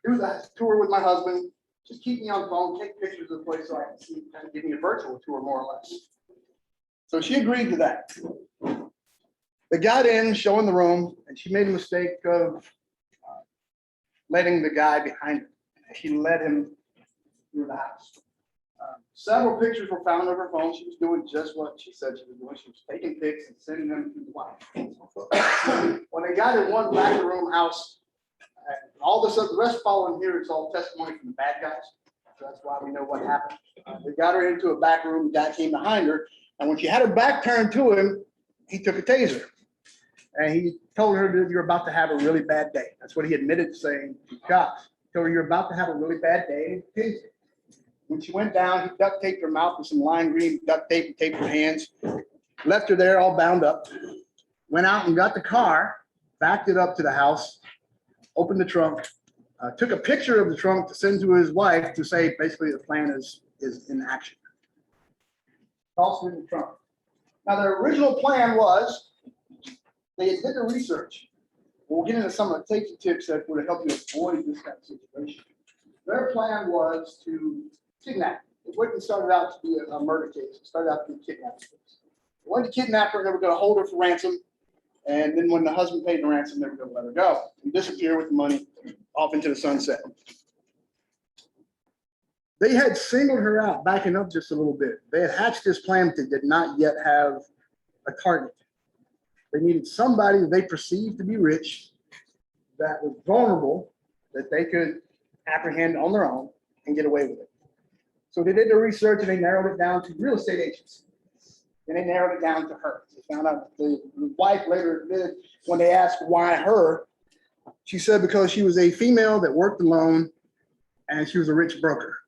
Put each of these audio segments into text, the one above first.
do that tour with my husband. Just keep me on the phone, take pictures of the place so I can see, kind of give me a virtual tour more or less. So she agreed to that. They got in, showing the room, and she made a mistake of letting the guy behind her. She led him through the house. Several pictures were found on her phone. She was doing just what she said she was doing. She was taking pics and sending them to the wife. When they got in one back of the room house, all this, the rest following here is all testimony from the bad guys. So that's why we know what happened. They got her into a back room. The guy came behind her, and when she had her back turned to him, he took a taser. And he told her that you're about to have a really bad day. That's what he admitted to saying to cops. He told her you're about to have a really bad day. And when she went down, he duct taped her mouth with some lime green duct tape and taped her hands. Left her there all bound up. Went out and got the car, backed it up to the house, opened the trunk, took a picture of the trunk to send to his wife to say basically the plan is in action. Also in the trunk. Now the original plan was, they did the research. We'll get into some of the safety tips that would help you avoid this kind of situation. Their plan was to kidnap. It wasn't started out to be a murder case. It started out to be a kidnapping case. They wanted to kidnap her. They were going to hold her for ransom. And then when the husband paid the ransom, they were going to let her go and disappear with the money off into the sunset. They had singled her out, backing up just a little bit. They had hatched this plan that did not yet have a target. They needed somebody that they perceived to be rich, that was vulnerable, that they could apprehend on their own and get away with it. So they did the research and they narrowed it down to real estate agents. And they narrowed it down to her. They found out the wife later admitted when they asked why her, she said because she was a female that worked alone and she was a rich broker.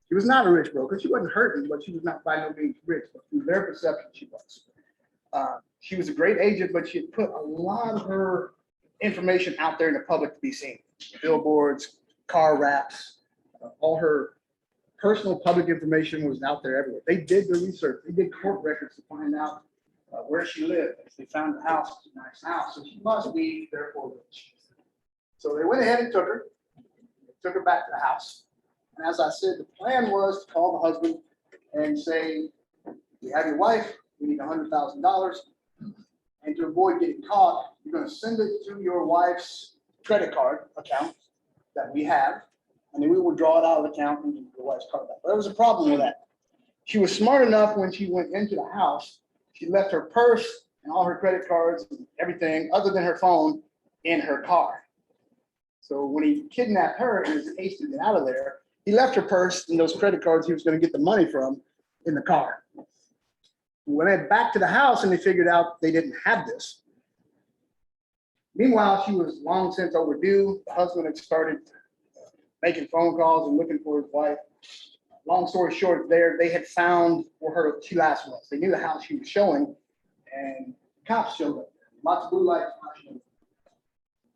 She was not a rich broker. She wasn't hurting, but she was not by no means rich. But through their perception, she was. She was a great agent, but she had put a lot of her information out there in the public to be seen. Billboards, car wraps, all her personal public information was out there everywhere. They did the research. They did court records to find out where she lived. They found the house, it was a nice house, so she must be therefore rich. So they went ahead and took her back to the house. And as I said, the plan was to call the husband and say, "You have your wife, we need $100,000. And to avoid getting caught, you're going to send it to your wife's credit card account that we have, and then we will draw it out of the account and give your wife's card back." But there was a problem with that. She was smart enough when she went into the house, she left her purse and all her credit cards and everything other than her phone in her car. So when he kidnapped her and was hasty to get out of there, he left her purse and those credit cards he was going to get the money from in the car. When they went back to the house and they figured out they didn't have this. Meanwhile, she was long since overdue. The husband had started making phone calls and looking for his wife. Long story short, they had found where she last was. They knew the house she was showing, and cops showed up. Lots of blue lights flashing.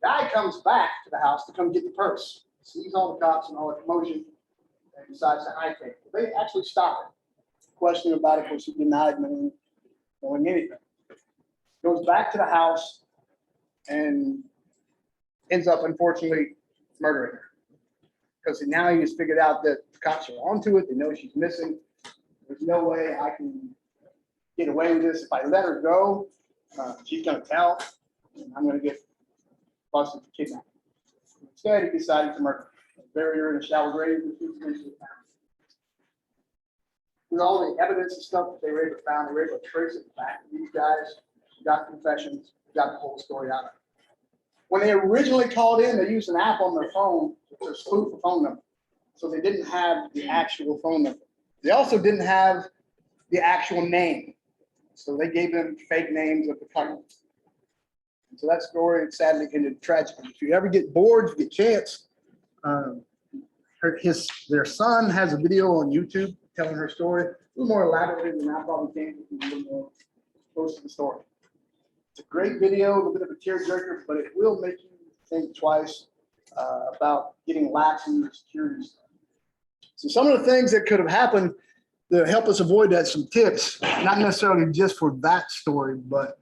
Guy comes back to the house to come get the purse. Sees all the cops and all the commotion, and decides to hightail it. They actually stop her. Question about it, because she denied knowing anything. Goes back to the house and ends up, unfortunately, murdering her. Because now he has figured out that the cops are onto it. They know she's missing. There's no way I can get away with this. If I let her go, she's going to tell, and I'm going to get busted for kidnapping. Instead, he decided to murder her. Bury her in a shallow grave and eventually found. With all the evidence and stuff that they were able to find, they were able to trace it back to these guys, got confessions, got the whole story out of it. When they originally called in, they used an app on their phone to spoof a phone number. So they didn't have the actual phone number. They also didn't have the actual name. So they gave them fake names of the couple. And so that story sadly ended tragically. If you ever get bored, if you get a chance, their son has a video on YouTube telling her story, a little more elaborated than I probably can, a little more close to the story. It's a great video, a little bit of a tearjerker, but it will make you think twice about getting lax in your security stuff. So some of the things that could have happened to help us avoid that, some tips, not necessarily just for that story, but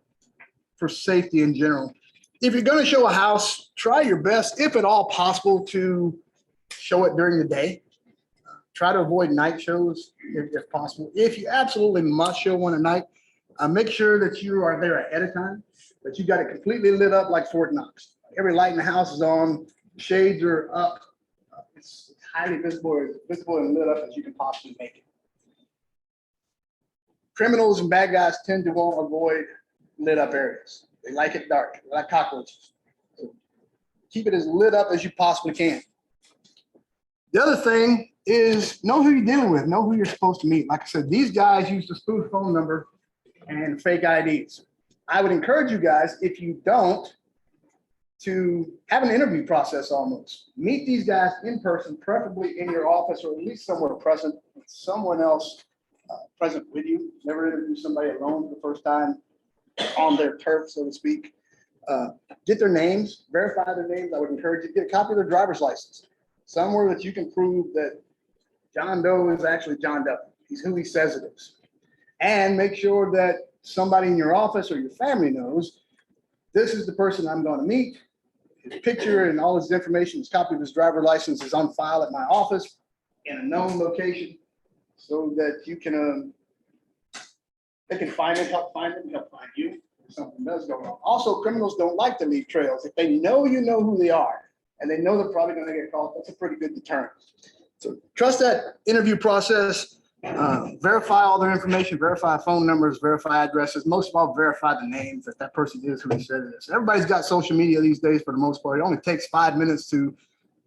for safety in general. If you're going to show a house, try your best, if at all possible, to show it during the day. Try to avoid night shows if possible. If you absolutely must show one at night, make sure that you are there ahead of time, that you got it completely lit up like Fort Knox. Every light in the house is on, shades are up. It's highly visible, as visible and lit up as you can possibly make it. Criminals and bad guys tend to want to avoid lit up areas. They like it dark, they like cockroaches. So keep it as lit up as you possibly can. The other thing is know who you're dealing with, know who you're supposed to meet. Like I said, these guys use the spoof phone number and fake IDs. I would encourage you guys, if you don't, to have an interview process almost. Meet these guys in person, preferably in your office or at least somewhere present with someone else present with you. Never interview somebody alone for the first time on their turf, so to speak. Get their names, verify their names. I would encourage you to get a copy of their driver's license, somewhere that you can prove that John Doe is actually John Doe. He's who he says it is. And make sure that somebody in your office or your family knows this is the person I'm going to meet. His picture and all his information, his copy of his driver's license is on file at my office in a known location so that you can, they can find it, help find it, and help find you if something does go wrong. Also, criminals don't like to leave trails. If they know you know who they are and they know they're probably going to get caught, that's a pretty good deterrent. So trust that interview process. Verify all their information, verify phone numbers, verify addresses, most of all, verify the names that that person is who he said it is. Everybody's got social media these days for the most part. It only takes 5 minutes to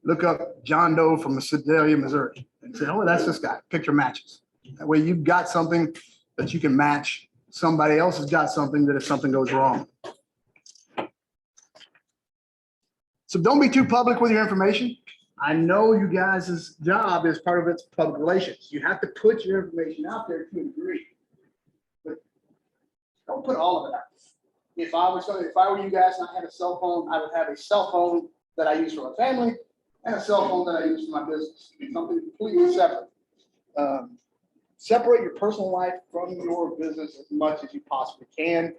look up John Doe from Sedalia, Missouri and say, oh, that's this guy. Picture matches. That way you've got something that you can match. Somebody else has got something that if something goes wrong. So don't be too public with your information. I know you guys' job is part of its public relations. You have to put your information out there to a degree, but don't put all of it out. If I were you guys and I had a cell phone, I would have a cell phone that I use for my family and a cell phone that I use for my business. Something completely separate. Separate your personal life from your business as much as you possibly can,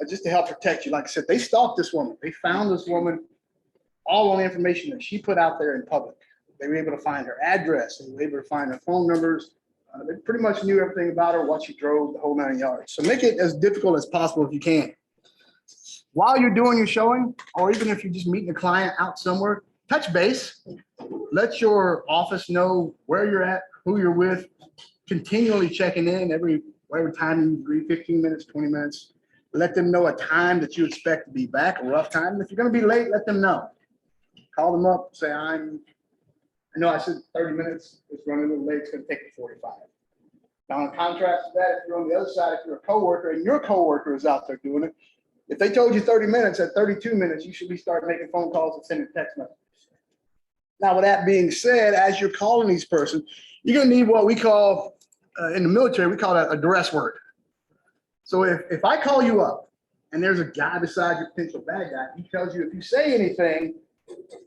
just to help protect you. Like I said, they stalked this woman. They found this woman. All on the information that she put out there in public. They were able to find her address. They were able to find her phone numbers. They pretty much knew everything about her, what she drove, the whole 9 yards. So make it as difficult as possible if you can. While you're doing your showing, or even if you're just meeting a client out somewhere, touch base. Let your office know where you're at, who you're with, continually checking in whatever time you agree, 15 minutes, 20 minutes. Let them know a time that you expect to be back, a rough time. If you're going to be late, let them know. Call them up, say, I know I said 30 minutes, it's running a little late, it's gonna take me 45. Now, in contrast to that, if you're on the other side, if you're a coworker and your coworker is out there doing it, if they told you 30 minutes, at 32 minutes, you should be starting making phone calls and sending text messages. Now, with that being said, as you're calling these persons, you're gonna need what we call, in the military, we call that a duress word. So if I call you up and there's a guy beside your potential bad guy, he tells you if you say anything,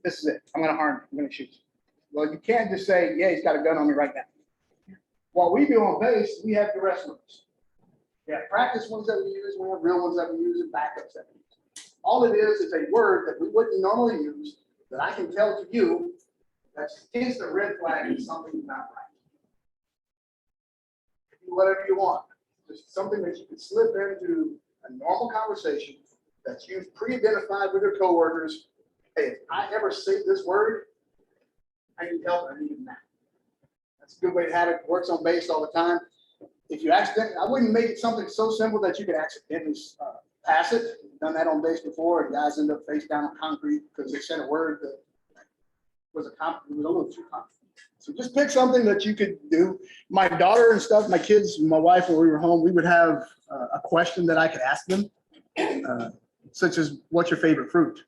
this is it. I'm going to harm you. I'm going to shoot you. Well, you can't just say, yeah, he's got a gun on me right now. What we do on base, we have duress words. We have practice ones that we use. We have real ones that we use and backups that we use. All it is a word that we wouldn't normally use that I can tell to you that's instant red flag that something's not right. Do whatever you want. Just something that you can slip into a normal conversation that you've pre-identified with your coworkers. Hey, if I ever say this word, I need help. I need a map. That's a good way to have it. It works on base all the time. If you accidentally, I wouldn't make it something so simple that you could accidentally pass it. I've done that on base before, and guys end up face down on concrete because they said a word that was a little too common. So just pick something that you could do. My daughter and stuff, my kids, my wife, when we were home, we would have a question that I could ask them, such as, what's your favorite fruit?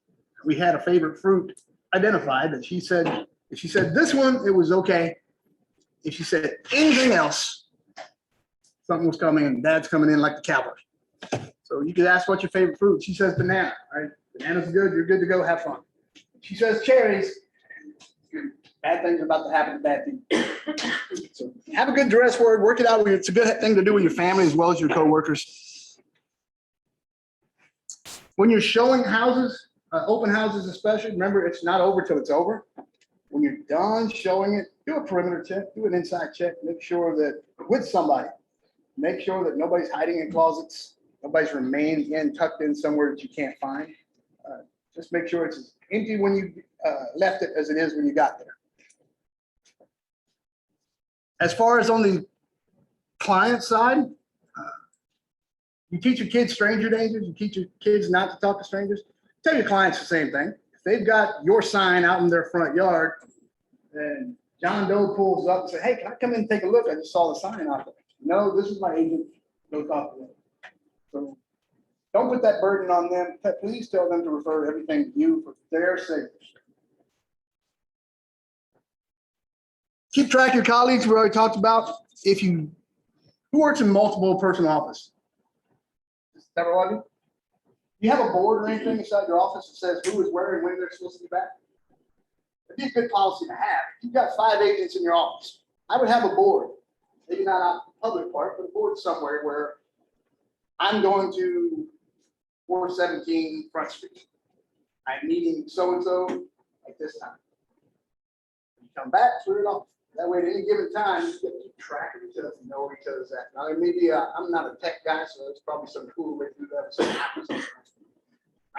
We had a favorite fruit identified that she said, if she said this one, it was okay. If she said anything else, something was coming and dad's coming in like the cavalry. So you could ask, what's your favorite fruit? She says banana, right? Banana's good, you're good to go, have fun. She says cherries, bad things are about to happen to bad people. So have a good duress word, work it out. It's a good thing to do with your family as well as your coworkers. When you're showing houses, Open houses especially, remember, it's not over till it's over. When you're done showing it, do a perimeter check, do an inside check, make sure that with somebody, make sure that nobody's hiding in closets, nobody's remained in, tucked in somewhere that you can't find. Just make sure it's as empty when you left it as it is when you got there. As far as on the client side, you teach your kids stranger dangers, you teach your kids not to talk to strangers. Tell your clients the same thing. If they've got your sign out in their front yard and John Doe pulls up and says, hey, can I come in and take a look? I just saw the sign out there. No, this is my agent. Go talk to them. So don't put that burden on them. Please tell them to refer everything to you for their safety. Keep track of your colleagues. We already talked about who works in multiple person office. Is that what I do? Do you have a board or anything inside your office that says who is where and when they're supposed to be back? It'd be a good policy to have. If you've got 5 agents in your office, I would have a board, maybe not out in the public part, but a board somewhere where I'm going to 417 Front Street. I'm meeting so-and-so at this time. You come back, clear it off. That way, at any given time, you get to keep track of each other and know where each other's at. Now, maybe I'm not a tech guy, so it's probably some cool way to do that.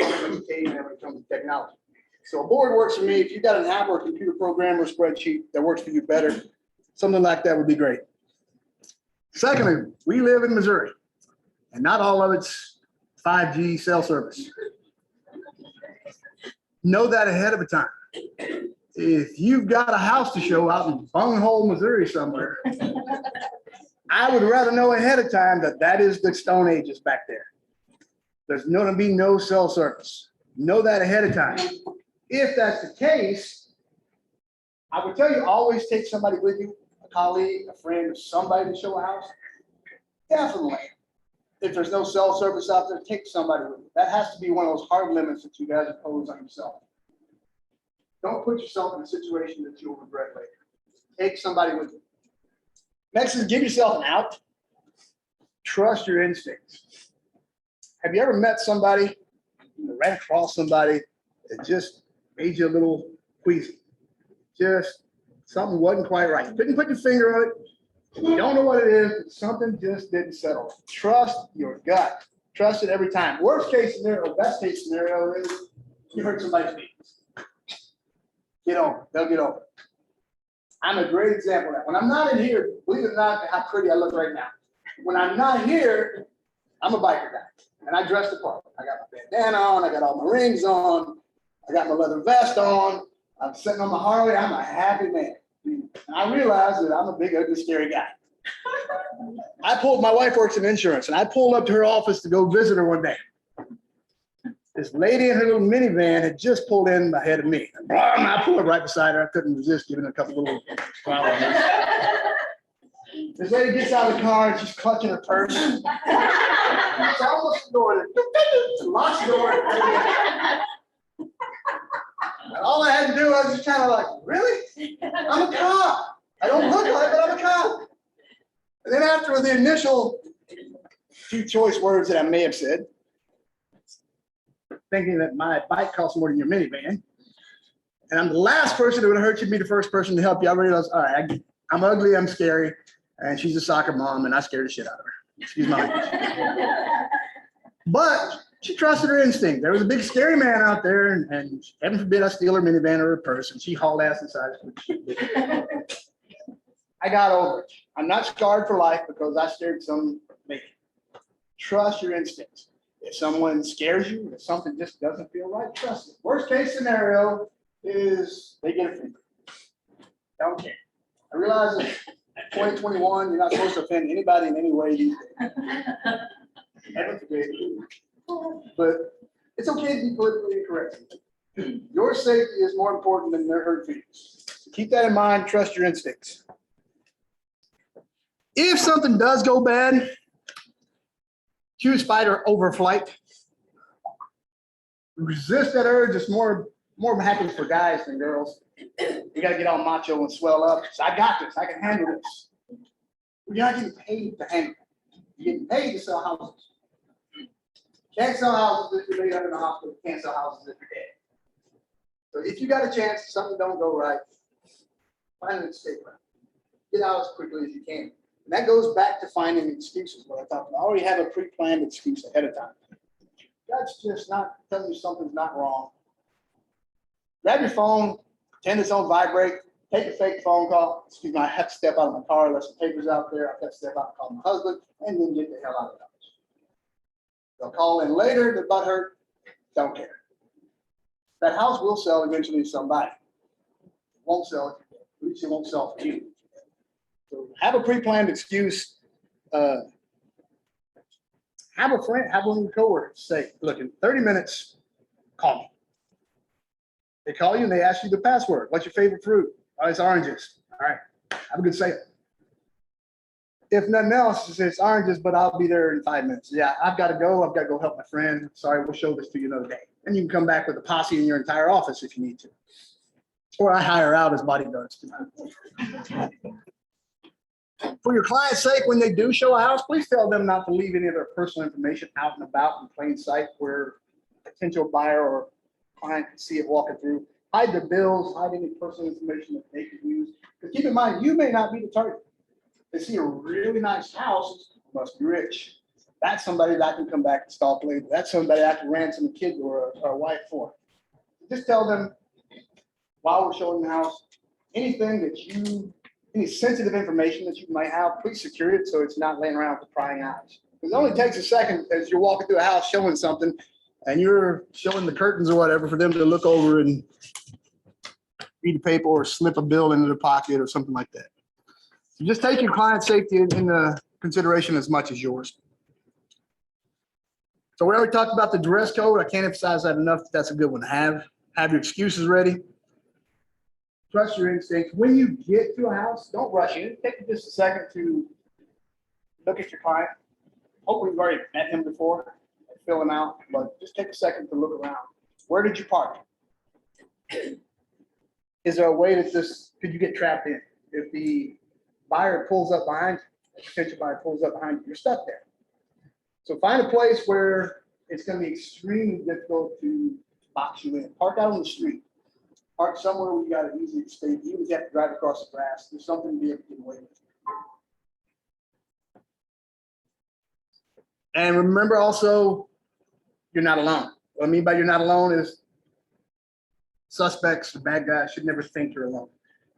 I'm educated when it comes to technology. So a board works for me. If you've got an app or a computer program or a spreadsheet that works for you better, something like that would be great. Secondly, we live in Missouri, and not all of it's 5G cell service. Know that ahead of a time. If you've got a house to show out in Bunghole, Missouri somewhere, I would rather know ahead of time that that is the Stone Ages back there. There's going to be no cell service. Know that ahead of time. If that's the case, I would tell you, always take somebody with you, a colleague, a friend, somebody to show a house. Definitely. If there's no cell service out there, take somebody with you. That has to be one of those hard limits that you guys impose on yourself. Don't put yourself in a situation that you'll regret later. Take somebody with you. Next is give yourself an out. Trust your instincts. Have you ever met somebody, ran across somebody that just made you a little queasy? Just something wasn't quite right. You couldn't put your finger on it. You don't know what it is, but something just didn't settle. Trust your gut. Trust it every time. Worst case scenario, best case scenario is you hurt somebody's feelings. Get over it. They'll get over it. I'm a great example of that. When I'm not in here, believe it or not, how pretty I look right now. When I'm not here, I'm a biker guy, and I dress the part. I got my bandana on. I got all my rings on. I got my leather vest on. I'm sitting on my Harley. I'm a happy man. And I realize that I'm a big, ugly, scary guy. My wife works in insurance, and I pulled up to her office to go visit her one day. This lady in her little minivan had just pulled in ahead of me. And I pulled up right beside her. I couldn't resist giving her a couple little problems. This lady gets out of the car and she's clutching her purse. It's almost the door. Locks the door. And all I had to do, I was just kind of like, really? I'm a cop. I don't look like it, but I'm a cop. And then after the initial few choice words that I may have said, thinking that my bike costs more than your minivan, and I'm the last person that would hurt you, be the first person to help you, I realized, all right, I'm ugly, I'm scary, and she's a soccer mom, and I scared the shit out of her. Excuse my language. But she trusted her instinct. There was a big scary man out there, and heaven forbid I steal her minivan or her purse, and she hauled ass inside. I got over it. I'm not scarred for life because I scared some lady. Trust your instincts. If someone scares you, if something just doesn't feel right, trust it. Worst case scenario is they get offended. Don't care. I realize that at 2021, you're not supposed to offend anybody in any way these days. Heaven forbid. But it's okay to be politically incorrect. Your safety is more important than their hurt feelings. So keep that in mind. Trust your instincts. If something does go bad, choose fight or over flight. Resist that urge. It's more happens for guys than girls. You got to get all macho and swell up. So I got this. I can handle this. You're not getting paid to handle it. You're getting paid to sell houses. Can't sell houses if you're laid up in the hospital. Can't sell houses if you're dead. So if you got a chance, something don't go right, find an escape route. Get out as quickly as you can. And that goes back to finding excuses, what I talked about. I already have a pre-planned excuse ahead of time. That's just not telling you something's not wrong. Grab your phone, pretend it's on vibrate, take a fake phone call. Excuse me, I have to step out of my car, let some papers out there. I have to step out and call my husband, and then get the hell out of the house. They'll call in later, they're butthurt, don't care. That house will sell eventually to somebody. It won't sell if you at least it won't sell for you. So have a pre-planned excuse. Have a friend, have one of your coworkers say, look, in 30 minutes, call me. They call you and they ask you the password. What's your favorite fruit? Oh, it's oranges. All right, have a good sale. If nothing else, it's oranges, but I'll be there in 5 minutes. Yeah, I've got to go. I've got to go help my friend. Sorry, we'll show this to you another day. And you can come back with a posse in your entire office if you need to. Or I hire out as bodyguards. For your client's sake, when they do show a house, please tell them not to leave any of their personal information out and about in plain sight where a potential buyer or client can see it walking through. Hide their bills, hide any personal information that they can use. But keep in mind, you may not be the target. They see a really nice house, must be rich. That's somebody that I can come back and stalk later. That's somebody I can ransom a kid or a wife for. Just tell them while we're showing the house, anything that any sensitive information that you might have, please secure it so it's not laying around with prying eyes. Because it only takes a second as you're walking through a house showing something and you're showing the curtains or whatever for them to look over and read the paper or slip a bill into their pocket or something like that. So just take your client's safety into consideration as much as yours. So we already talked about the dress code. I can't emphasize that enough. That's a good one to have. Have your excuses ready. Trust your instincts. When you get to a house, don't rush in. Take just a second to look at your client. Hopefully you've already met him before, fill him out, but just take a second to look around. Where did you park? Is there a way that could you get trapped in? If the buyer pulls up behind you, the potential buyer pulls up behind you, you're stuck there. So find a place where it's going to be extremely difficult to box you in. Park out on the street. Park somewhere where you got an easy escape. Even if you have to drive across the grass, there's something to be able to get away with. And remember also, you're not alone. What I mean by you're not alone is suspects, the bad guys should never think you're alone.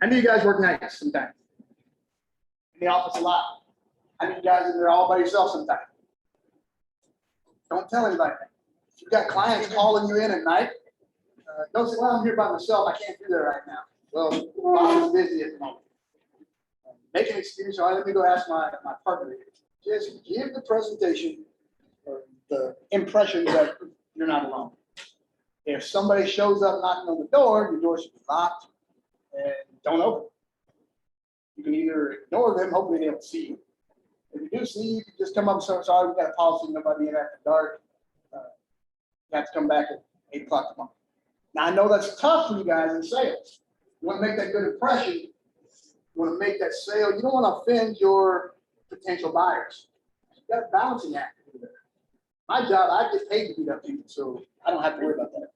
I know you guys work nights sometimes. In the office a lot. I know you guys in there all by yourself sometimes. Don't tell anybody that. If you've got clients calling you in at night, don't say, well, I'm here by myself. I can't do that right now. Well, I'm busy at the moment. Make an excuse. All right, let me go ask my partner. Just give the presentation or the impression that you're not alone. If somebody shows up knocking on the door, your door should be locked and don't open. You can either ignore them, hopefully they don't see you. If you do see you, you can just come up and say, sorry, we've got a policy, nobody in after dark. You have to come back at 8 o'clock tomorrow. Now, I know that's tough for you guys in sales. You want to make that good impression. You want to make that sale. You don't want to offend your potential buyers. You've got a balancing act to do there. My job, I get paid to beat up people, so I don't have to worry about that.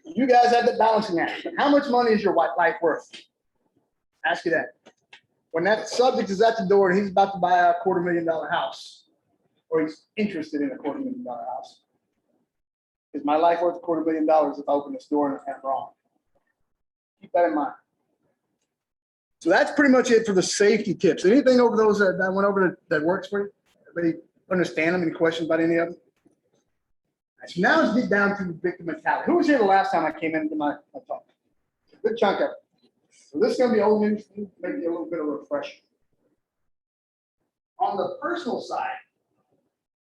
You guys have the balancing act. But how much money is your life worth? Ask you that. When that subject is at the door and he's about to buy a $250,000 house, or he's interested in a $250,000 house, is my life worth $250,000 if I open this door and I'm wrong? Keep that in mind. So that's pretty much it for the safety tips. Anything over those that I went over that works for you? Everybody understand them? Any questions about any of them? So now let's get down to victim mentality. Who was here the last time I came into my talk? A good chunk of it. So this is going to be old news, maybe a little bit of a refresher. On the personal side,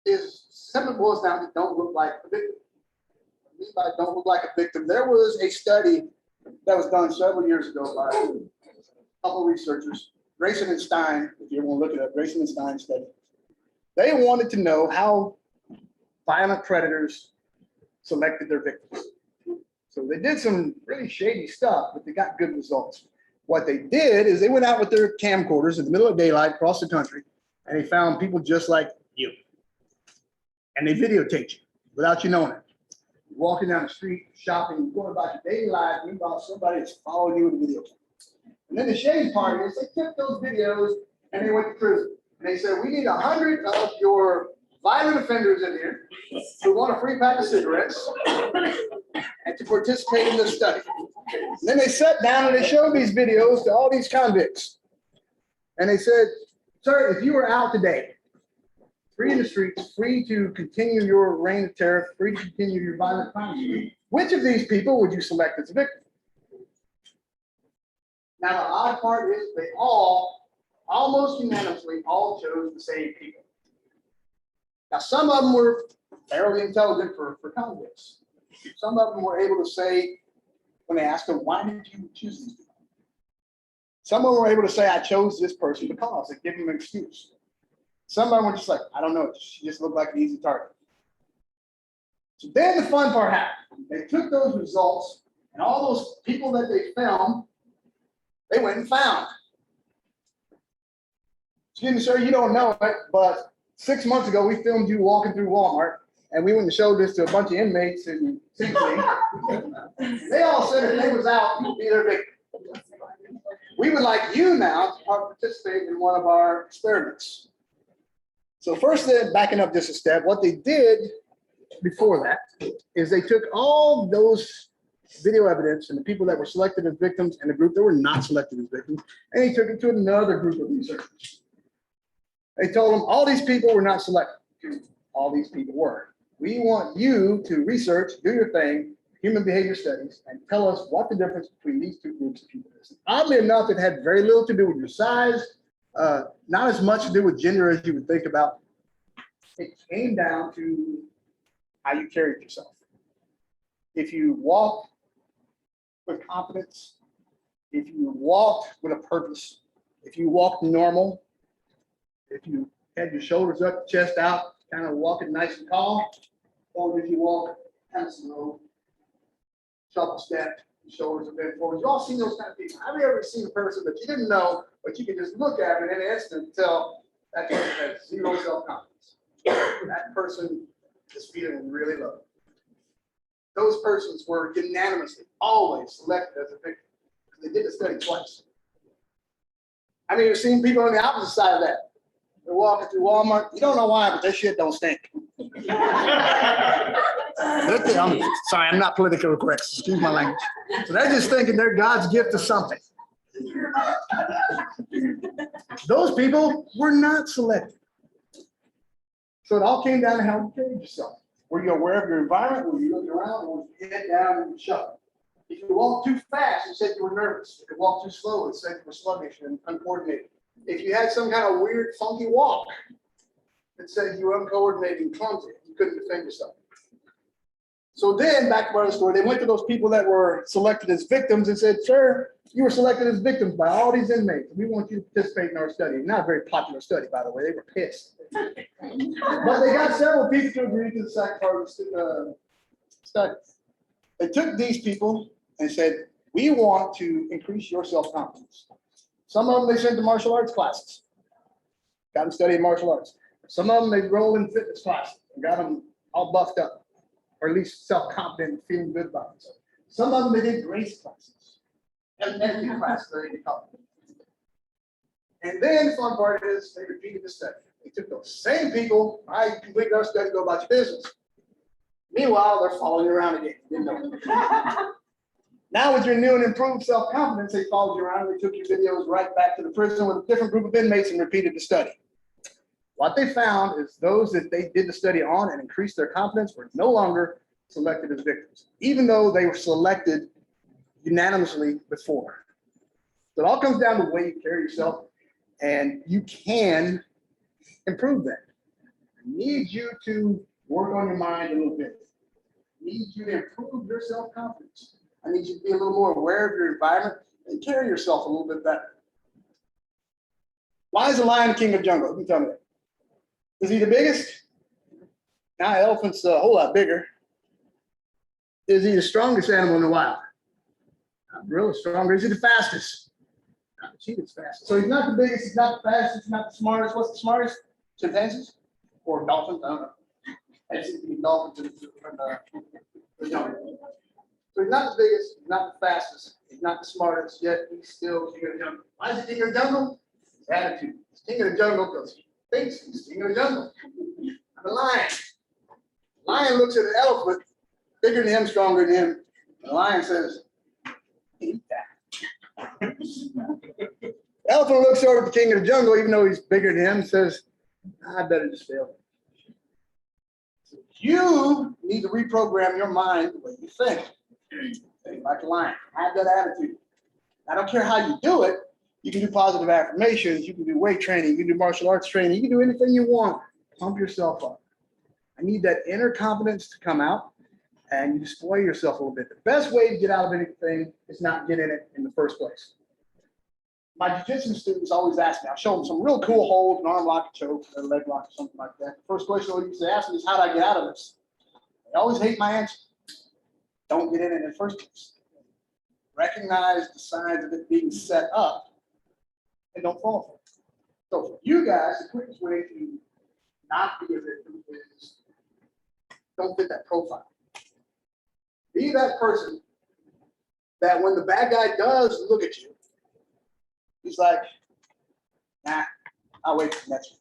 is simply boils down to don't look like a victim. What I mean by don't look like a victim, there was a study that was done several years ago by a couple of researchers, Grayson and Stein, if you want to look it up, Grayson and Stein study. They wanted to know how violent predators selected their victims. So they did some really shady stuff, but they got good results. What they did is they went out with their camcorders in the middle of daylight across the country, and they found people just like you. And they videotaped you. without you knowing it. You're walking down the street, shopping, going about your daily life, meanwhile somebody is following you with a video camera. And then the shady part is they took those videos and they went to prison. And they said, we need 100 of your violent offenders in here who want a free pack of cigarettes and to participate in this study. And then they sat down and they showed these videos to all these convicts. And they said, sir, if you were out today, free in the streets, free to continue your reign of terror, free to continue your violent crimes, which of these people would you select as a victim? Now, the odd part is they all, almost unanimously, all chose the same people. Now, some of them were fairly intelligent for convicts. Some of them were able to say, when they asked them, why did you choose these people? Some of them were able to say, I chose this person because, and give them an excuse. Some of them were just like, I don't know, she just looked like an easy target. So then the fun part happened. They took those results, and all those people that they filmed, they went and found. Excuse me, sir, you don't know it, but 6 months ago, we filmed you walking through Walmart, and we went and showed this to a bunch of inmates in Sicily. They all said if they was out, you'd be their victim. We would like you now to participate in one of our experiments. So first, then, backing up just a step, what they did before that is they took all those video evidence and the people that were selected as victims and the group that were not selected as victims, and they took it to another group of researchers. They told them all these people were not selected. All these people were. We want you to research, do your thing, human behavior studies, and tell us what the difference between these two groups of people is. Oddly enough, it had very little to do with your size, not as much to do with gender as you would think about. It came down to how you carried yourself. If you walked with confidence, if you walked with a purpose, if you walked normal, if you had your shoulders up, chest out, kind of walking nice and tall, or if you walk kind of slow, shuffle step, your shoulders are bent forward. You all seen those kind of people. Have you ever seen a person that you didn't know, but you can just look at them in an instant and tell that person has zero self-confidence? That person is feeling really low. Those persons were unanimously always selected as a victim because they did the study twice. I mean, you've seen people on the opposite side of that. They're walking through Walmart. You don't know why, but that shit don't stink. I'm sorry, I'm not politically correct. Excuse my language. So they're just thinking they're God's gift to something. Those people were not selected. So it all came down to how you carried yourself. Were you aware of your environment? Were you looking around? Or was your head down and shuffle? If you walked too fast, it said you were nervous. If you walked too slow, it said you were sluggish and uncoordinated. If you had some kind of weird, funky walk, it said you were uncoordinated and clumsy. You couldn't defend yourself. So then, back to our story, they went to those people that were selected as victims and said, sir, you were selected as victims by all these inmates. We want you to participate in our study. Not a very popular study, by the way. They were pissed. But they got several people to agree to the second part of the study. They took these people and said, we want to increase your self-confidence. Some of them they sent to martial arts classes, got them studying martial arts. Some of them they rolled in fitness classes and got them all buffed up, or at least self-confident and feeling good about themselves. Some of them they did grace classes, and classes they call it. And then the fun part is they repeated the study. They took those same people, I completed our study, go about your business. Meanwhile, they're following you around again. You know. Now with your new and improved self-confidence, they followed you around and they took your videos right back to the prison with a different group of inmates and repeated the study. What they found is those that they did the study on and increased their confidence were no longer selected as victims, even though they were selected unanimously before. So it all comes down to the way you carry yourself, and you can improve that. I need you to work on your mind a little bit. I need you to improve your self-confidence. I need you to be a little more aware of your environment and carry yourself a little bit better. Why is the lion king of jungle? Who can tell me that? Is he the biggest? Now, elephant's a whole lot bigger. Is he the strongest animal in the wild? Not really stronger. Is he the fastest? Not the cheetah's fastest. So he's not the biggest, he's not the fastest, he's not the smartest. What's the smartest? Chimpanzees? Or dolphins? I don't know. As you can dolphins from the jungle. So he's not the biggest, he's not the fastest, he's not the smartest, yet he's still king of the jungle. Why is he king of the jungle? His attitude. He's king of the jungle because he thinks he's king of the jungle. I'm a lion. Lion looks at an elephant, bigger than him, stronger than him. The lion says, eat that. The elephant looks over at the king of the jungle, even though he's bigger than him, says, I better just fail. You need to reprogram your mind the way you think. Think like a lion. Have that attitude. I don't care how you do it. You can do positive affirmations. You can do weight training. You can do martial arts training. You can do anything you want. Pump yourself up. I need that inner confidence to come out, and you display yourself a little bit. The best way to get out of anything is not get in it in the first place. My jiu-jitsu students always ask me, I'll show them some real cool holds, an arm lock, a choke, a leg lock, or something like that. The first question they usually ask me is, how do I get out of this? They always hate my answer. Don't get in it in the first place. Recognize the signs of it being set up and don't fall for it. So for you guys, the quickest way to not be a victim is don't fit that profile. Be that person that when the bad guy does look at you, he's like, nah, I'll wait for the next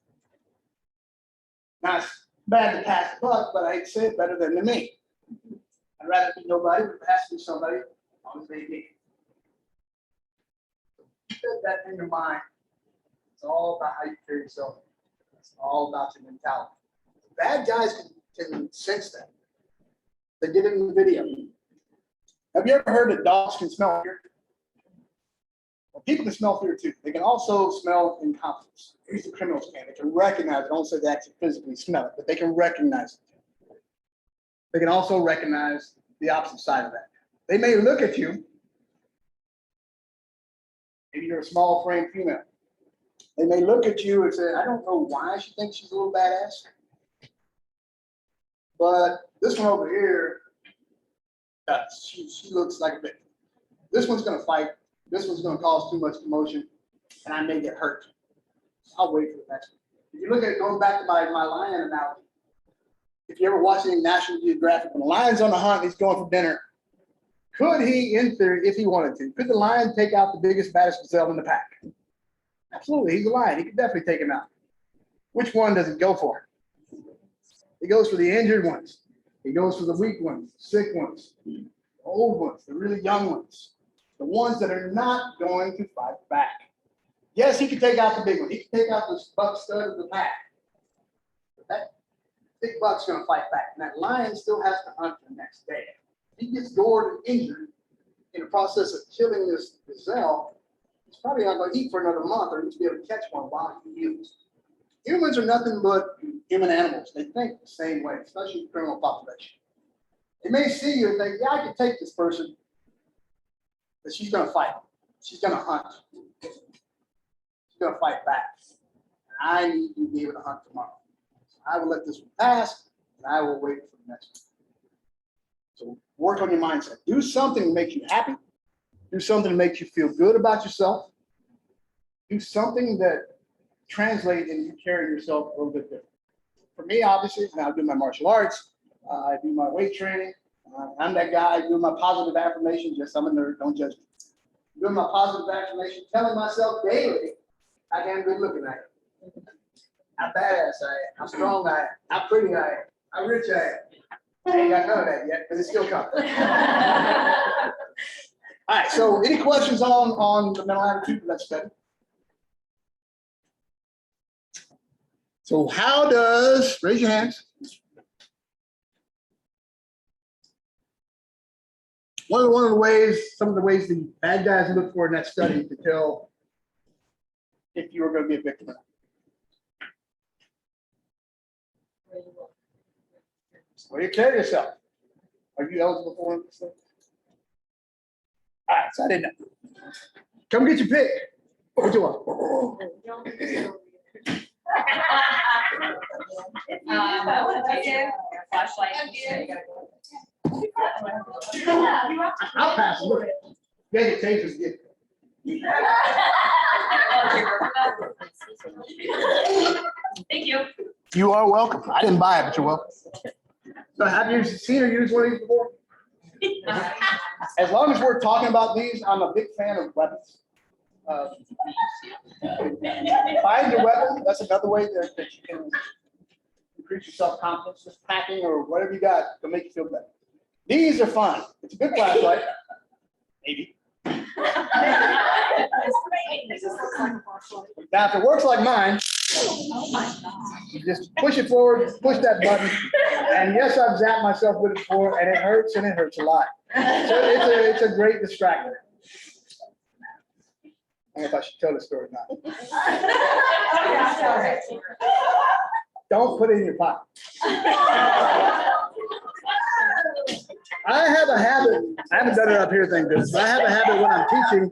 one. Now, it's bad to pass the buck, but I hate to say it, better than to me. I'd rather be nobody, but it has to be somebody, as long as they need. Keep that in your mind. It's all about how you carry yourself. It's all about your mentality. Bad guys can sense that. They did it in the video. Have you ever heard that dogs can smell fear? Well, people can smell fear too. They can also smell incompetence. Here's the criminals can. They can recognize it. I don't say they actually physically smell it, but they can recognize it. They can also recognize the opposite side of that. They may look at you. Maybe you're a small frame female. They may look at you and say, I don't know why she thinks she's a little badass, but this one over here, she looks like a victim. This one's going to fight. This one's going to cause too much commotion, and I may get hurt. I'll wait for the next one. If you look at it, going back to my lion analogy, if you ever watch any National Geographic, when the lion's on the hunt, he's going for dinner. Could he, in theory, if he wanted to, could the lion take out the biggest, baddest gazelle in the pack? Absolutely, he's a lion. He could definitely take him out. Which one does he go for? He goes for the injured ones. He goes for the weak ones, sick ones, the old ones, the really young ones, the ones that are not going to fight back. Yes, he can take out the big one. He can take out the buck stud of the pack. But that big buck's going to fight back. And that lion still has to hunt the next day. If he gets gored and injured in the process of killing this gazelle, he's probably not going to eat for another month or to be able to catch one while he heals. Humans are nothing but human animals. They think the same way, especially the criminal population. They may see you and think, yeah, I can take this person, but she's going to fight. She's going to hunt. She's going to fight back. And I need to be able to hunt tomorrow. So I will let this one pass, and I will wait for the next one. So work on your mindset. Do something to make you happy. Do something to make you feel good about yourself. Do something that translates into carrying yourself a little bit different. For me, obviously, now I do my martial arts. I do my weight training. I'm that guy doing my positive affirmations. Yes, I'm a nerd. Don't judge me. Doing my positive affirmation, telling myself daily how damn good looking I am. How badass I am. How strong I am. How pretty I am. How rich I am. I ain't got none of that yet, but it's still coming. All right, so any questions on the mental attitude? Let's study. So how does, raise your hands. Some of the ways the bad guys look for in that study to tell if you were going to be a victim or not. Where do you carry yourself? Are you eligible for it? All right, so I didn't know. Come get your pick. What do you want? Flashlight. I'll pass. Look, you gotta get tasers. Get. Thank you. You are welcome. I didn't buy it, but you're welcome. So have you seen or used one of these before? As long as we're talking about these, I'm a big fan of weapons. Find your weapon. That's another way that you can increase your self-confidence. Just packing or whatever you got to make you feel better. These are fun. It's a good flashlight. Maybe. Now, if it works like mine, you just push it forward, push that button, and yes, I've zapped myself with it before, and it hurts a lot. So it's a great distractor. I don't know if I should tell the story or not. Don't put it in your pocket. I have a habit, I haven't done it up here, thank goodness, but I have a habit when I'm teaching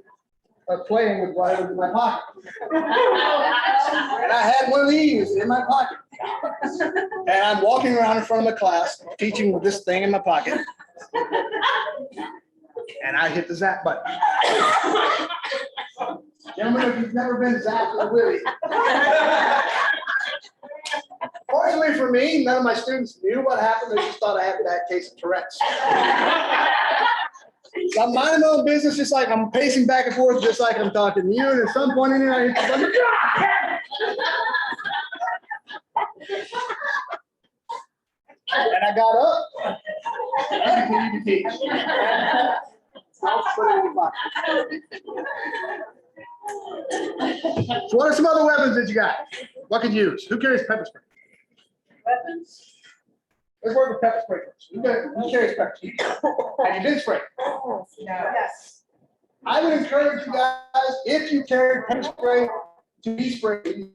of playing with whatever's in my pocket. And I had one of these in my pocket. And I'm walking around in front of the class, teaching with this thing in my pocket. And I hit the zap button. Gentlemen, if you've never been zapped with a Willie. Fortunately for me, none of my students knew what happened. They just thought I had a bad case of Tourette's. So I'm minding my own business, just like I'm pacing back and forth, just like I'm talking to you. And at some point in here, I hit the button. And I got up and continued to teach. I'll put it in the box. So what are some other weapons that you got? What could you use? Who carries pepper spray? Weapons? Let's work with pepper spray first. Who carries pepper spray? Have you been sprayed? No. Yes. I would encourage you guys, if you carry pepper spray, to be sprayed.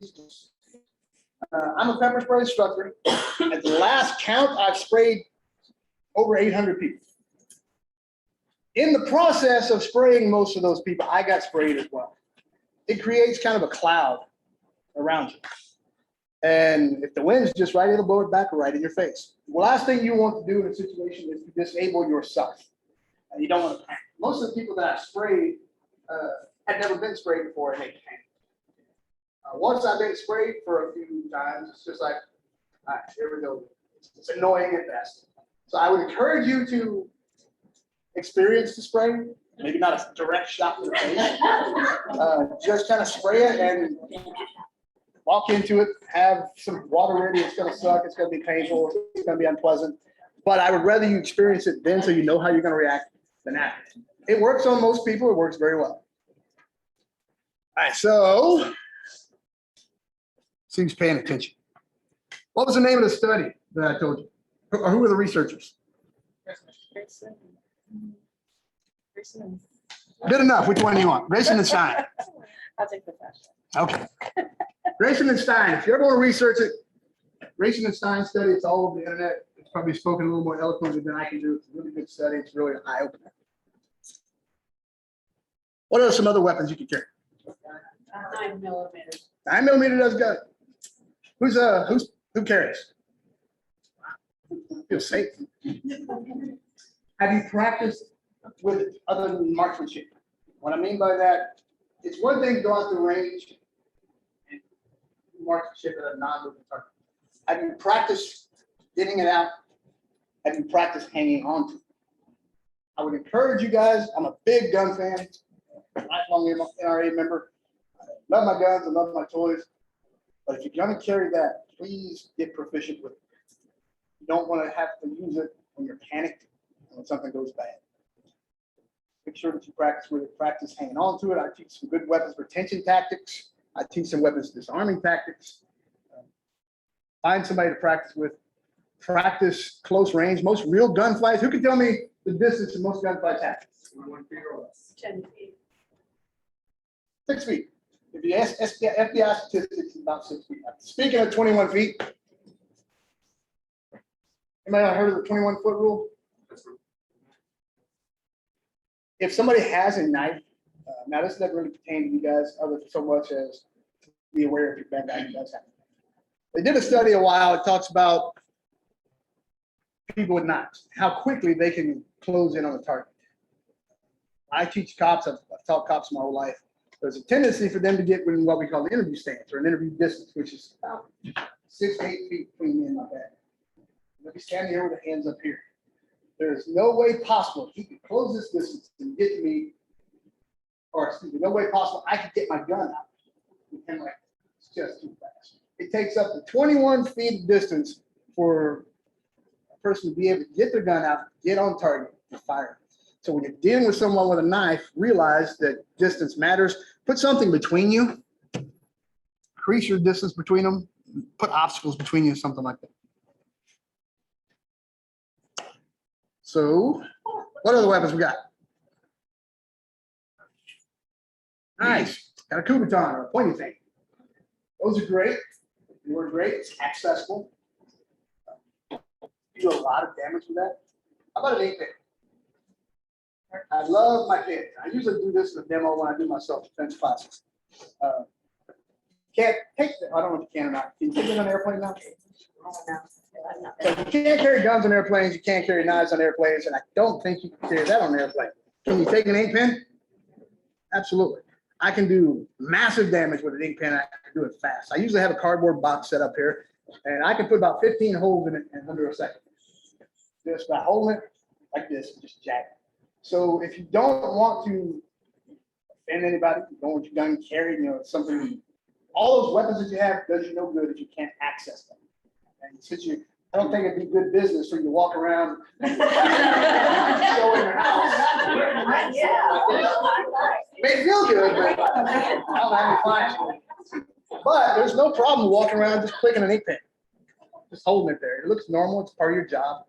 I'm a pepper spray instructor. At the last count, I've sprayed over 800 people. In the process of spraying most of those people, I got sprayed as well. It creates kind of a cloud around you. And if the wind's just right, it'll blow it back right in your face. The last thing you want to do in a situation is to disable yourself. And you don't want to panic. Most of the people that I've sprayed had never been sprayed before and they panic. Once I've been sprayed for a few times, it's just like, all right, here we go. It's annoying at best. So I would encourage you to experience the spray, maybe not a direct shot to the face. Just kind of spray it and walk into it, have some water ready. It's going to suck. It's going to be painful. It's going to be unpleasant. But I would rather you experience it then so you know how you're going to react than after. It works on most people. It works very well. All right, so seems paying attention. What was the name of the study that I told you? Or who were the researchers? Good enough. Which one do you want? Grayson and Stein. I'll take the fashion. Okay. Grayson and Stein. If you ever want to research it, Grayson and Stein study, it's all over the internet. It's probably spoken a little more eloquently than I can do. It's a really good study. It's really an eye-opener. What are some other weapons you can carry? 9mm. 9mm does good. Who carries? Feel safe. Have you practiced with it other than marksmanship? What I mean by that, it's one thing to go out the range and do marksmanship at a non-moving target. Have you practiced getting it out? Have you practiced hanging on to it? I would encourage you guys. I'm a big gun fan, lifelong NRA member. I love my guns. I love my toys. But if you're going to carry that, please get proficient with it. You don't want to have to use it when you're panicked and when something goes bad. Make sure that you practice with it, practice hanging on to it. I teach some good weapons retention tactics. I teach some weapons disarming tactics. Find somebody to practice with. Practice close range. Most real gunfights. Who can tell me the distance in most gunfights happen? 1 feet or less. 10 feet. 6 feet. If you ask FBI statistics, about 6 feet. Speaking of 21 feet, anybody heard of the 21-foot rule? If somebody has a knife, now this doesn't really pertain to you guys, other so much as to be aware if your bad guy does happen. They did a study a while. It talks about people with knives, how quickly they can close in on the target. I teach cops. I've taught cops my whole life. There's a tendency for them to get in what we call the interview stance or an interview distance, which is about 6 to 8 feet between me and my bed. Let me stand here with the hands up here. There is no way possible he could close this distance and get to me, or excuse me, no way possible I could get my gun out. And like, it's just too fast. It takes up to 21 feet of distance for a person to be able to get their gun out, get on target, and fire. So when you're dealing with someone with a knife, realize that distance matters. Put something between you. Increase your distance between them. Put obstacles between you, something like that. So, what other weapons we got? Nice. Got a Kubaton or a pointy thing. Those are great. They work great. It's accessible. You do a lot of damage with that. How about an 8-pin? I love my pin. I usually do this in a demo when I do my self-defense classes. Can't take the, I don't know if you can or not. Can you take it on an airplane now? So you can't carry guns on airplanes. You can't carry knives on airplanes. And I don't think you can carry that on an airplane. Can you take an 8-pin? Absolutely. I can do massive damage with an 8-pin. I can do it fast. I usually have a cardboard box set up here, and I can put about 15 holes in it in under a second. Just by holding it like this, just jack it. So if you don't want to offend anybody, you don't want your gun carried, something, all those weapons that you have does you no good if you can't access them. And since I don't think it'd be good business for you to walk around and show in your house. May feel good, but I don't have any clients. But there's no problem walking around just clicking an 8-pin, just holding it there. It looks normal. It's part of your job.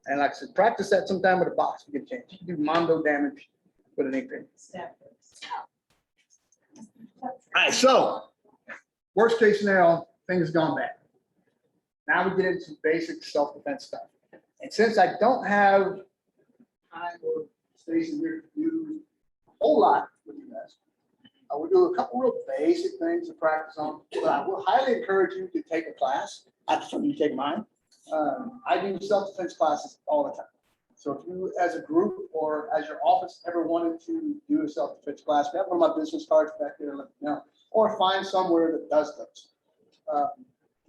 And like I said, practice that sometime with a box. You get a chance. You can do mondo damage with an 8-pin. All right, so worst case scenario, things have gone bad. Now we get into basic self-defense stuff. And since I don't have time or space here to do a whole lot with you guys, I will do a couple real basic things to practice on. But I will highly encourage you to take a class. I prefer you take mine. I do self-defense classes all the time. So if you, as a group or as your office, ever wanted to do a self-defense class, we have one of my business cards back there, let me know, or find somewhere that does those.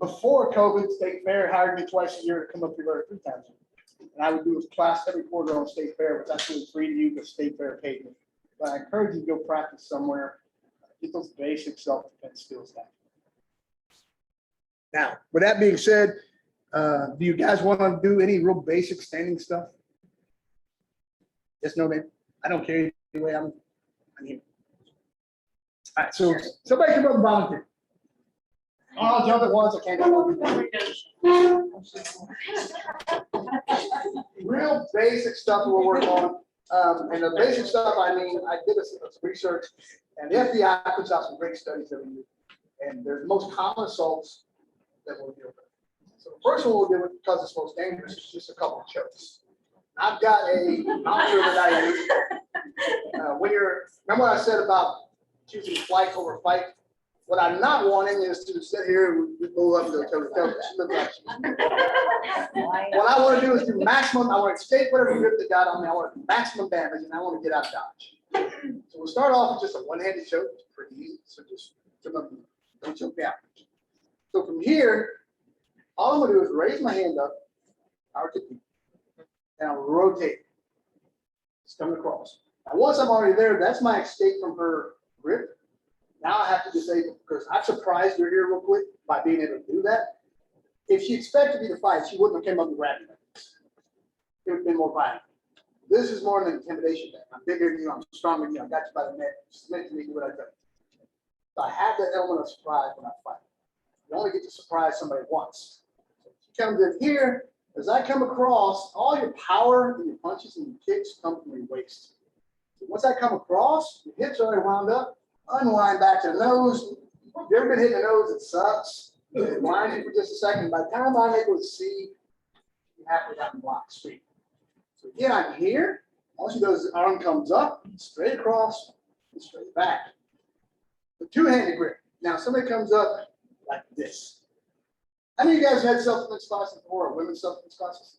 Before COVID, State Fair hired me twice a year to come up here 3 times a year. And I would do a class every quarter on State Fair, which actually was free to you because State Fair paid me. But I encourage you to go practice somewhere, get those basic self-defense skills down. Now, with that being said, do you guys want to do any real basic standing stuff? Yes, no, maybe. I don't care either way. I'm here. All right, so somebody come up and volunteer. I'll jump at once. I can't jump. Real basic stuff we'll work on. And the basic stuff, I mean, I did some research, and the FBI puts out some great studies every year. And they're the most common assaults that we'll deal with. So the first one we'll deal with, because it's most dangerous, is just a couple of chokes. I've got a monitor that I use. Remember what I said about choosing flight over fight? What I'm not wanting is to sit here and go up and go toe to toe. What I want to do is do maximum. I want to escape whatever grip they got on me. I want to do maximum damage, and I want to get out of dodge. So we'll start off with just a one-handed choke. It's pretty easy. So just don't choke down. So from here, all I'm going to do is raise my hand up, power to feet, and I'll rotate. It's coming across. Now, once I'm already there, that's my escape from her grip. Now I have to disable, because I'm surprised you're here real quick by being able to do that. If she expected me to fight, she wouldn't have come up and grabbed me. It would have been more violent. This is more an intimidation thing. I'm bigger than you, I'm stronger than you, I got you by the neck, submit to me, do what I do. So I have that element of surprise when I fight. You only get to surprise somebody once. So she comes in here, as I come across, all your power and your punches and your kicks come from your waist. So once I come across, your hips are already wound up. Unwind back to the nose. If you've ever been hit in the nose, it sucks. It winds you for just a second. By the time I'm able to see, you're halfway down the block straight. So again, I'm here. All she does is arm comes up, straight across, and straight back. The two-handed grip. Now, somebody comes up like this. How many of you guys had self-defense classes before, or women's self-defense classes?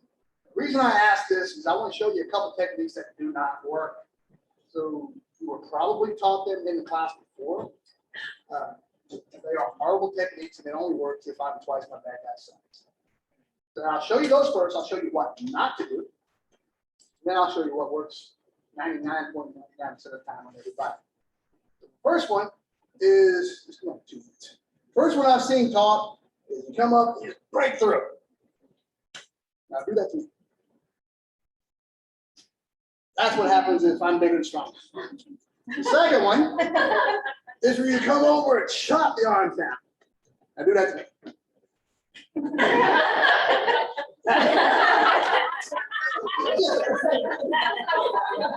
The reason I ask this is I want to show you a couple techniques that do not work. So you were probably taught them in the class before. They are horrible techniques, and it only works if I'm twice my bad guy's size. So I'll show you those first. I'll show you what not to do. Then I'll show you what works 99.99% of the time on everybody. The first one is just come on 2 minutes. First one I've seen taught is you come up and just break through. Now do that to me. That's what happens if I'm bigger and stronger. The second one is where you come over and chop the arms down. Now do that to me.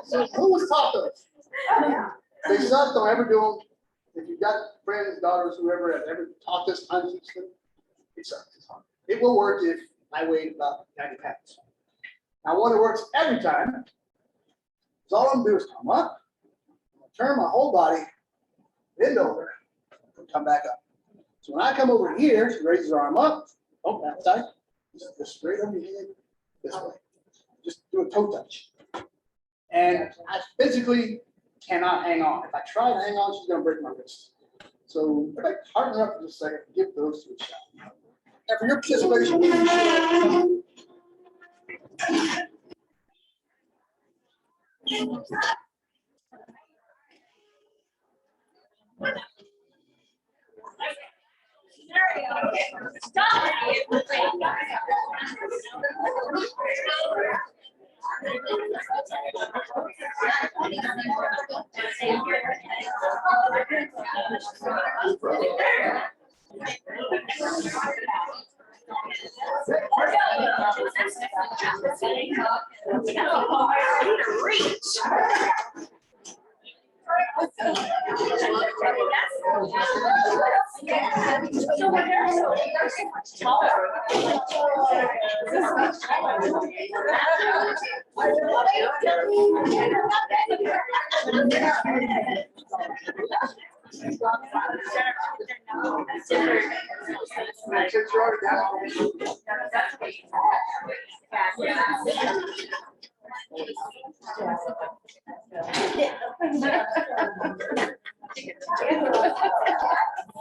So who was taught those? They suck, don't ever do them. If you've got friends, daughters, whoever have ever taught this, unteach them. It sucks, it's hard. It will work if I weigh about 90 pounds. Now, what it works every time is all I'm gonna do is come up, I'm gonna turn my whole body, bend over, and come back up. So when I come over here, she raises her arm up, oh, that side, just straight over your head, this way. Just do a toe touch. And I physically cannot hang on. If I try to hang on, she's gonna break my wrist. So everybody harden up for just a second, give those two a shot. And for your participation,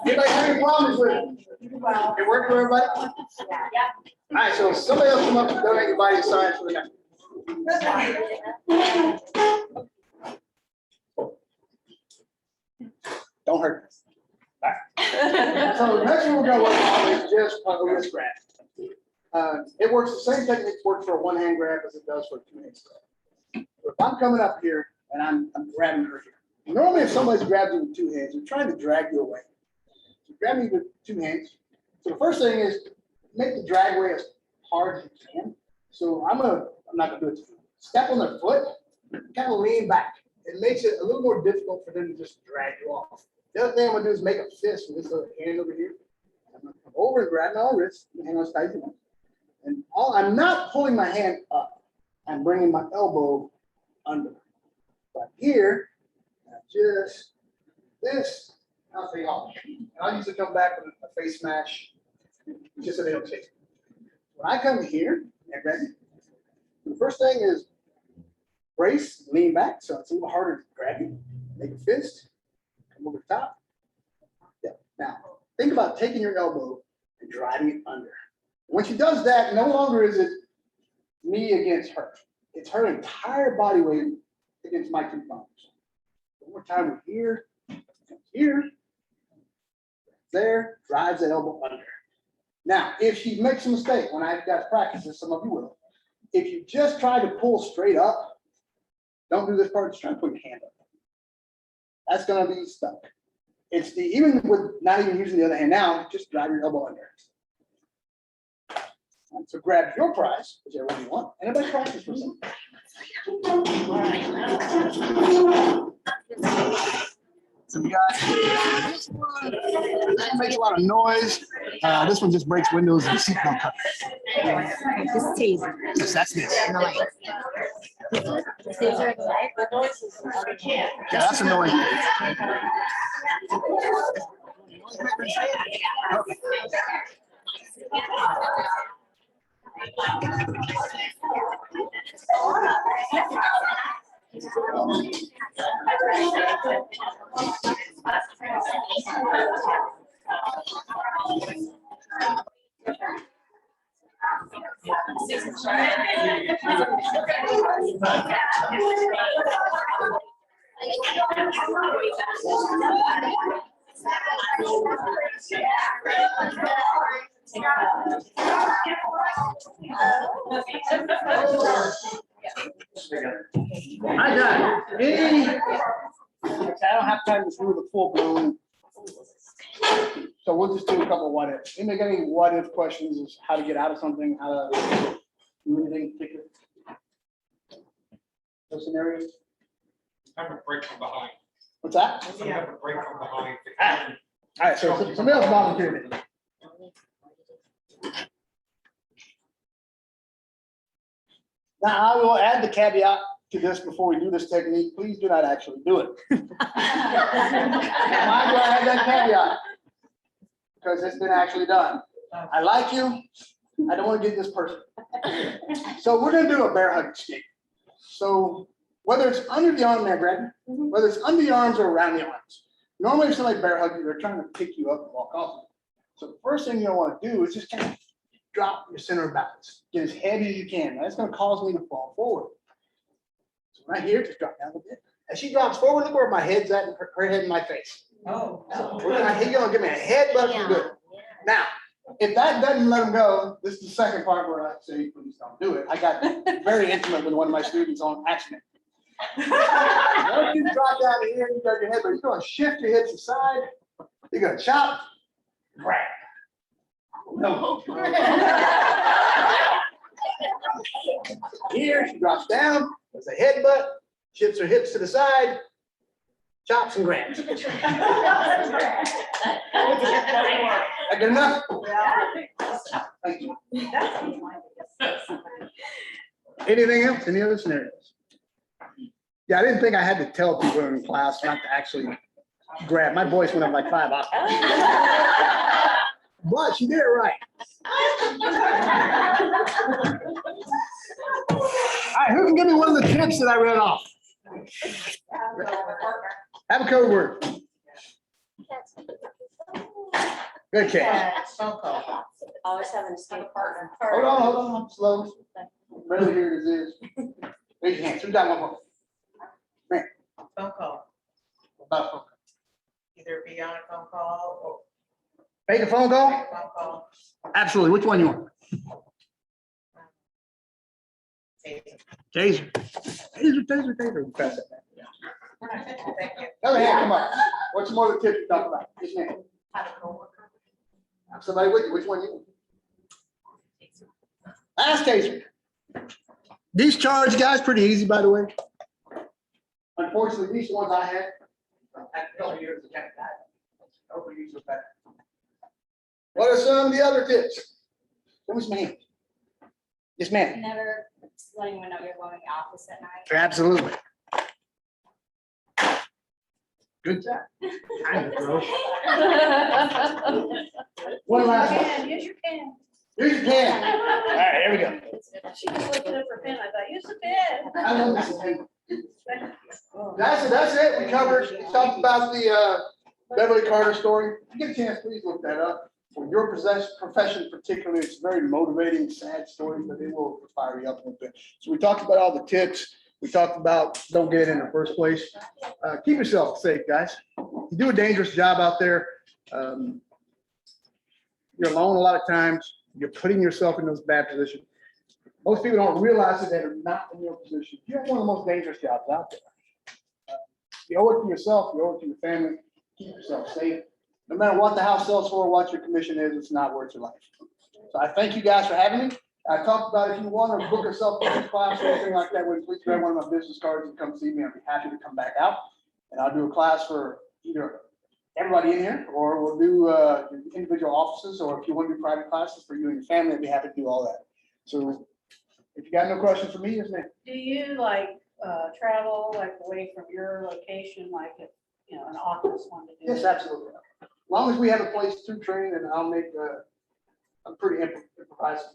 anybody have any problems with it? It worked for everybody? All right, so somebody else come up and donate your body sign for the next. Don't hurt us. All right. So the next one we're gonna work on is just a wrist grab. It works, the same technique works for a one-hand grab as it does for a two-hand grab. So if I'm coming up here and I'm grabbing her here. Normally if somebody's grabbed you with two hands, they're trying to drag you away. So grab me with two hands. So the first thing is make the drag away as hard as you can. So I'm not gonna do it to you. Step on their foot, kind of lean back. It makes it a little more difficult for them to just drag you off. The other thing I'm gonna do is make a fist with this little hand over here. I'm gonna come over and grab my wrist, hang on tight. And I'm not pulling my hand up. I'm bringing my elbow under. But here, just this, I'll take off. And I'll usually come back with a face smash, just so they don't chase me. When I come here and grab you, the first thing is brace, lean back, so it's a little harder to grab you. Make a fist, come over the top. Yeah. Now, think about taking your elbow and driving it under. When she does that, no longer is it me against her. It's her entire body weight against my two thumbs. One more time, we're here, there, drives that elbow under. Now, if she makes a mistake, when I've got to practice this, some of you will. If you just try to pull straight up, don't do this part, just try to put your hand up. That's gonna be stuck. It's even with not even using the other hand now, just drive your elbow under. Right, so grab your prize, whichever one you want. Anybody practice for something? So we got this one. This one makes a lot of noise. This one just breaks windows and seatbelt covers. This is easy. Yes, that's this. Nice. The noises. Yeah, that's annoying. I got any. I don't have time to do the full blown. So we'll just do a couple of what ifs. Anybody got any what if questions is how to get out of something, how to do anything in particular? Those scenarios? Have a break from behind. What's that? Some have a break from behind. All right, so somebody else volunteered it. Now, I will add the caveat to this before we do this technique. Please do not actually do it. Why do I have that caveat? Because it's been actually done. I like you. I don't want to get this person. So we're going to do a bear hug escape. So whether it's under the arm there, Brad, whether it's under the arms or around the arms. Normally, if somebody bear hugs you, they're trying to pick you up and walk off. So the first thing you'll want to do is just kind of drop your center of balance. Get as heavy as you can. That's going to cause me to fall forward. So right here, just drop down a bit. As she drops forward, look where my head's at, and her head in my face. Oh. So we're gonna give me a headbutt for good. Now, if that doesn't let them go, this is the second part where I say, please don't do it. I got very intimate with one of my students on accident. Once you drop down here, you got your head, but you're gonna shift your hips aside. You're gonna chop, grab. No. Here, she drops down, there's a headbutt, shifts her hips to the side, chops and grabs. That good enough? Thank you. Anything else? Any other scenarios? Yeah, I didn't think I had to tell people in class not to actually grab. My voice went up like 5 octaves. But she did it right. All right, who can give me one of the tips that I read off? Have a code word. Good catch. Always have an escape partner. Hold on, slow. Really here it is. Raise your hands. Who's got one more? Man, Phone call, about phone. either be on a phone call or Make a phone call? a phone call. Absolutely. Which one you want? Taser. Taser. Pass it back. Thank you. Other hand, come up. What's some more of the tips you talk about? Yes, ma'am. Somebody with you. Which one you want? Last taser. These charge guys, pretty easy, by the way. Unfortunately, these ones I had a couple of years ago. Hopefully these are better. What are some of the other tips? Give me some hands. Yes, ma'am. Never letting anyone know you're going to the office at night. Absolutely. Good job. Kind of, bro. One last one. Use your pen. Here's your pen. All right, here we go. She was looking at her pen. I thought, use the pen. I love this pen. That's it. We covered, we talked about the Beverly Carter story. If you get a chance, please look that up. For your profession particularly, it's a very motivating, sad story, but it will fire you up a little bit. So we talked about all the tips. We talked about don't get it in the first place. Keep yourself safe, guys. You do a dangerous job out there. You're alone a lot of times. You're putting yourself in those bad positions. Most people don't realize that they're not in your position. You have one of the most dangerous jobs out there. You owe it to yourself, you owe it to your family. Keep yourself safe. No matter what the house sells for, what your commission is, it's not worth your life. So I thank you guys for having me. I talked about if you want to book a self-paced class or anything like that, please grab one of my business cards and come see me. I'd be happy to come back out. And I'll do a class for either everybody in here, or we'll do individual offices, or if you want to do private classes for you and your family, I'd be happy to do all that. So if you got no questions for me, yes, ma'am. Do you like travel like away from your location, like if, you know, an office wanted to do? Yes, absolutely. As long as we have a place to train, and I'll make, I'm pretty improvised.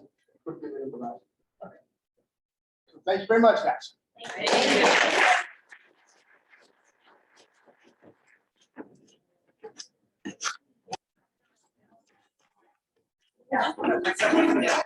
Okay. So thank you very much, guys. Thank you. Yeah.